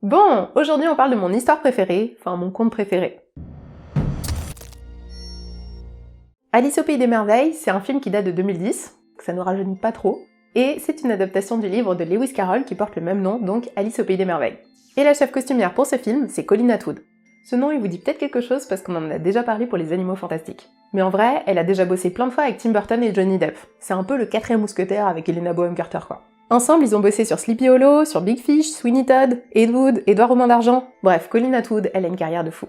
Bon, aujourd'hui on parle de mon histoire préférée, enfin mon conte préféré. Alice au Pays des Merveilles, c'est un film qui date de 2010, que ça ne rajeunit pas trop, et c'est une adaptation du livre de Lewis Carroll qui porte le même nom, donc Alice au Pays des Merveilles. Et la chef costumière pour ce film, c'est Colleen Atwood. Ce nom il vous dit peut-être quelque chose parce qu'on en a déjà parlé pour les Animaux Fantastiques. Mais en vrai, elle a déjà bossé plein de fois avec Tim Burton et Johnny Depp. C'est un peu le quatrième mousquetaire avec Helena Bonham Carter quoi. Ensemble, ils ont bossé sur Sleepy Hollow, sur Big Fish, Sweeney Todd, Ed Wood, Édouard Roman d'Argent. Bref, Colleen Atwood, elle a une carrière de fou.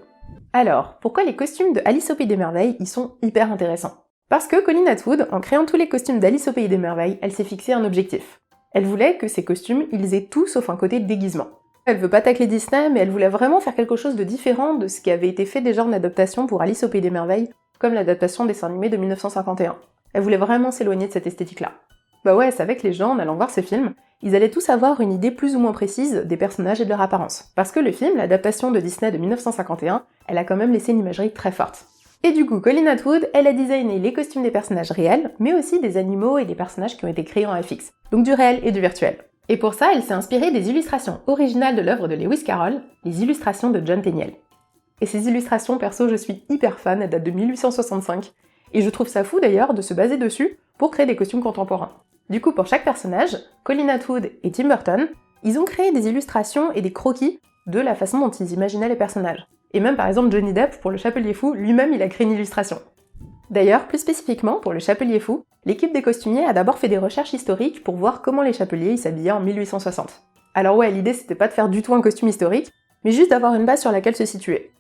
Alors, pourquoi les costumes de Alice au Pays des Merveilles, ils sont hyper intéressants? Parce que Colleen Atwood, en créant tous les costumes d'Alice au Pays des Merveilles, elle s'est fixé un objectif. Elle voulait que ces costumes, ils aient tout sauf un côté déguisement. Elle veut pas tacler Disney, mais elle voulait vraiment faire quelque chose de différent de ce qui avait été fait déjà en adaptation pour Alice au Pays des Merveilles, comme l'adaptation des dessins animés de 1951. Elle voulait vraiment s'éloigner de cette esthétique-là. Bah ouais, elle savait que les gens, en allant voir ce film, ils allaient tous avoir une idée plus ou moins précise des personnages et de leur apparence. Parce que le film, l'adaptation de Disney de 1951, elle a quand même laissé une imagerie très forte. Et du coup, Colleen Atwood, elle a designé les costumes des personnages réels, mais aussi des animaux et des personnages qui ont été créés en FX. Donc du réel et du virtuel. Et pour ça, elle s'est inspirée des illustrations originales de l'œuvre de Lewis Carroll, les illustrations de John Tenniel. Et ces illustrations, perso, je suis hyper fan, elles datent de 1865, et je trouve ça fou d'ailleurs de se baser dessus pour créer des costumes contemporains. Du coup, pour chaque personnage, Colleen Atwood et Tim Burton, ils ont créé des illustrations et des croquis de la façon dont ils imaginaient les personnages. Et même par exemple Johnny Depp, pour le Chapelier Fou, lui-même il a créé une illustration. D'ailleurs, plus spécifiquement, pour le Chapelier Fou, l'équipe des costumiers a d'abord fait des recherches historiques pour voir comment les chapeliers s'habillaient en 1860. Alors ouais, l'idée c'était pas de faire du tout un costume historique, mais juste d'avoir une base sur laquelle se situer.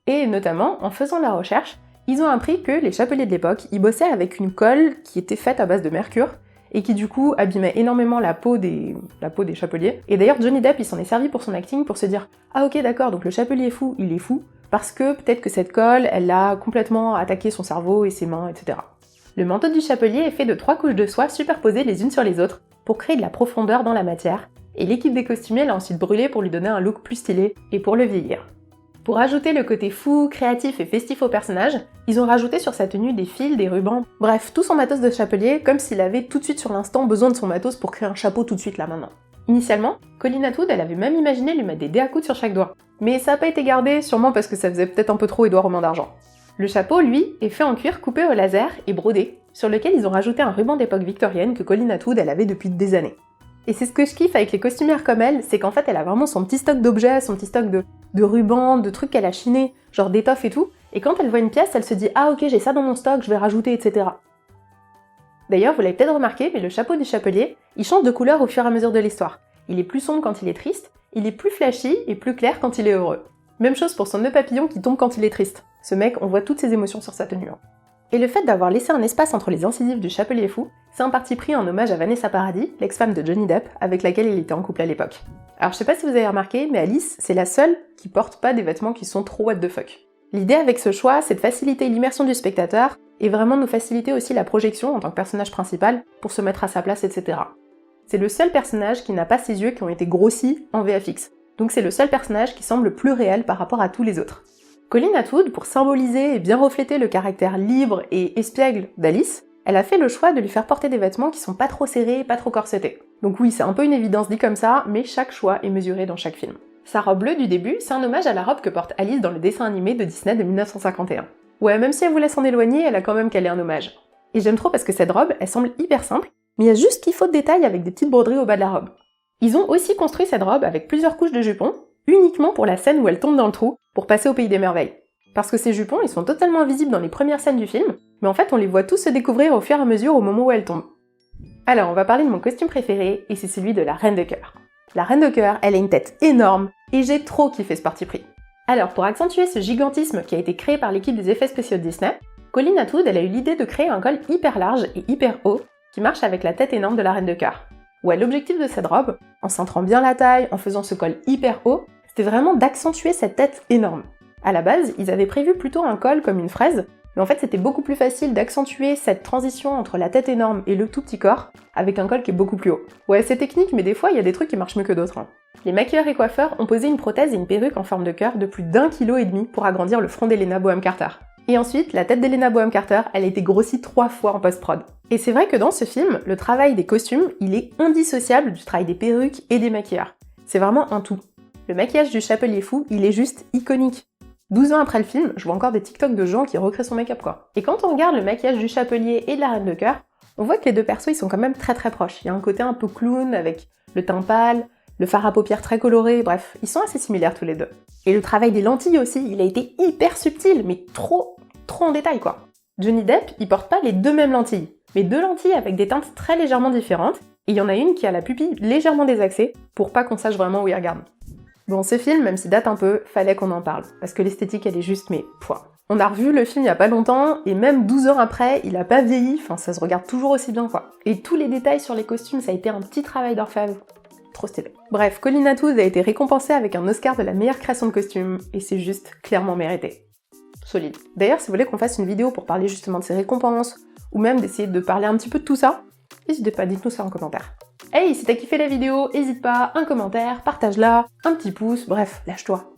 Et notamment, en faisant la recherche, ils ont appris que les chapeliers de l'époque, ils bossaient avec une colle qui était faite à base de mercure, et qui du coup abîmait énormément la peau des chapeliers. Et d'ailleurs Johnny Depp il s'en est servi pour son acting pour se dire « Ah ok d'accord, donc le chapelier fou, il est fou, parce que peut-être que cette colle, elle a complètement attaqué son cerveau et ses mains, etc. » Le manteau du chapelier est fait de 3 couches de soie superposées les unes sur les autres pour créer de la profondeur dans la matière, et l'équipe des costumiers l'a ensuite brûlé pour lui donner un look plus stylé et pour le vieillir. Pour ajouter le côté fou, créatif et festif au personnage, ils ont rajouté sur sa tenue des fils, des rubans, bref, tout son matos de chapelier, comme s'il avait tout de suite sur l'instant besoin de son matos pour créer un chapeau tout de suite là maintenant. Initialement, Colleen Atwood, elle avait même imaginé lui mettre des dés à coude sur chaque doigt. Mais ça n'a pas été gardé, sûrement parce que ça faisait peut-être un peu trop Édouard Roman d'Argent. Le chapeau, lui, est fait en cuir coupé au laser et brodé, sur lequel ils ont rajouté un ruban d'époque victorienne que Colleen Atwood, elle avait depuis des années. Et c'est ce que je kiffe avec les costumières comme elle, c'est qu'en fait elle a vraiment son petit stock d'objets, son petit stock de rubans, de trucs qu'elle a chinés, genre d'étoffes et tout, et quand elle voit une pièce, elle se dit « Ah ok, j'ai ça dans mon stock, je vais rajouter, etc. » D'ailleurs, vous l'avez peut-être remarqué, mais le chapeau du chapelier, il change de couleur au fur et à mesure de l'histoire. Il est plus sombre quand il est triste, il est plus flashy et plus clair quand il est heureux. Même chose pour son nœud papillon qui tombe quand il est triste. Ce mec, on voit toutes ses émotions sur sa tenue. Et le fait d'avoir laissé un espace entre les incisives du chapelier fou, c'est un parti pris en hommage à Vanessa Paradis, l'ex-femme de Johnny Depp, avec laquelle il était en couple à l'époque. Alors je sais pas si vous avez remarqué, mais Alice, c'est la seule qui porte pas des vêtements qui sont trop what the fuck. L'idée avec ce choix, c'est de faciliter l'immersion du spectateur, et vraiment nous faciliter aussi la projection en tant que personnage principal, pour se mettre à sa place, etc. C'est le seul personnage qui n'a pas ses yeux qui ont été grossis en VFX. Donc c'est le seul personnage qui semble plus réel par rapport à tous les autres. Colleen Atwood, pour symboliser et bien refléter le caractère libre et espiègle d'Alice, elle a fait le choix de lui faire porter des vêtements qui sont pas trop serrés, pas trop corsetés. Donc oui, c'est un peu une évidence dit comme ça, mais chaque choix est mesuré dans chaque film. Sa robe bleue du début, c'est un hommage à la robe que porte Alice dans le dessin animé de Disney de 1951. Ouais, même si elle voulait s'en éloigner, elle a quand même calé un hommage. Et j'aime trop parce que cette robe, elle semble hyper simple, mais il y a juste qu'il faut de détails avec des petites broderies au bas de la robe. Ils ont aussi construit cette robe avec plusieurs couches de jupons, uniquement pour la scène où elle tombe dans le trou, pour passer au Pays des Merveilles. Parce que ces jupons, ils sont totalement invisibles dans les premières scènes du film, mais en fait on les voit tous se découvrir au fur et à mesure au moment où elle tombe. Alors on va parler de mon costume préféré, et c'est celui de la Reine de Cœur. La Reine de Cœur, elle a une tête énorme, et j'ai trop kiffé ce parti pris. Alors pour accentuer ce gigantisme qui a été créé par l'équipe des effets spéciaux de Disney, Colleen Atwood, elle a eu l'idée de créer un col hyper large et hyper haut, qui marche avec la tête énorme de la Reine de Cœur. Ouais, l'objectif de cette robe, en cintrant bien la taille, en faisant ce col hyper haut, c'était vraiment d'accentuer cette tête énorme. À la base, ils avaient prévu plutôt un col comme une fraise, mais en fait c'était beaucoup plus facile d'accentuer cette transition entre la tête énorme et le tout petit corps, avec un col qui est beaucoup plus haut. Ouais, c'est technique, mais des fois il y a des trucs qui marchent mieux que d'autres. Les maquilleurs et coiffeurs ont posé une prothèse et une perruque en forme de cœur de plus d'1,5 kg pour agrandir le front d'Helena Bonham Carter. Et ensuite, la tête d'Helena Bonham Carter, elle a été grossie 3 fois en post-prod. Et c'est vrai que dans ce film, le travail des costumes, il est indissociable du travail des perruques et des maquilleurs. C'est vraiment un tout. Le maquillage du Chapelier Fou, il est juste iconique. 12 ans après le film, je vois encore des TikTok de gens qui recréent son make-up quoi. Et quand on regarde le maquillage du Chapelier et de la Reine de Cœur, on voit que les deux persos ils sont quand même très proches. Il y a un côté un peu clown avec le teint pâle, le fard à paupières très coloré, bref, ils sont assez similaires tous les deux. Et le travail des lentilles aussi, il a été hyper subtil, mais trop en détail quoi. Johnny Depp, il porte pas les deux mêmes lentilles, mais deux lentilles avec des teintes très légèrement différentes, et il y en a une qui a la pupille légèrement désaxée, pour pas qu'on sache vraiment où il regarde. Bon, ce film, même s'il date un peu, fallait qu'on en parle, parce que l'esthétique elle est juste, mais pouah. On a revu le film il y a pas longtemps, et même 12 ans après, il a pas vieilli, enfin ça se regarde toujours aussi bien quoi. Et tous les détails sur les costumes, ça a été un petit travail d'orfèvre. Trop stylé. Bref, Colin Atwood a été récompensé avec un Oscar de la meilleure création de costume, et c'est juste clairement mérité. Solide. D'ailleurs, si vous voulez qu'on fasse une vidéo pour parler justement de ces récompenses, ou même d'essayer de parler un petit peu de tout ça, n'hésitez pas, dites-nous ça en commentaire. Hey, si t'as kiffé la vidéo, n'hésite pas, un commentaire, partage-la, un petit pouce, bref, lâche-toi.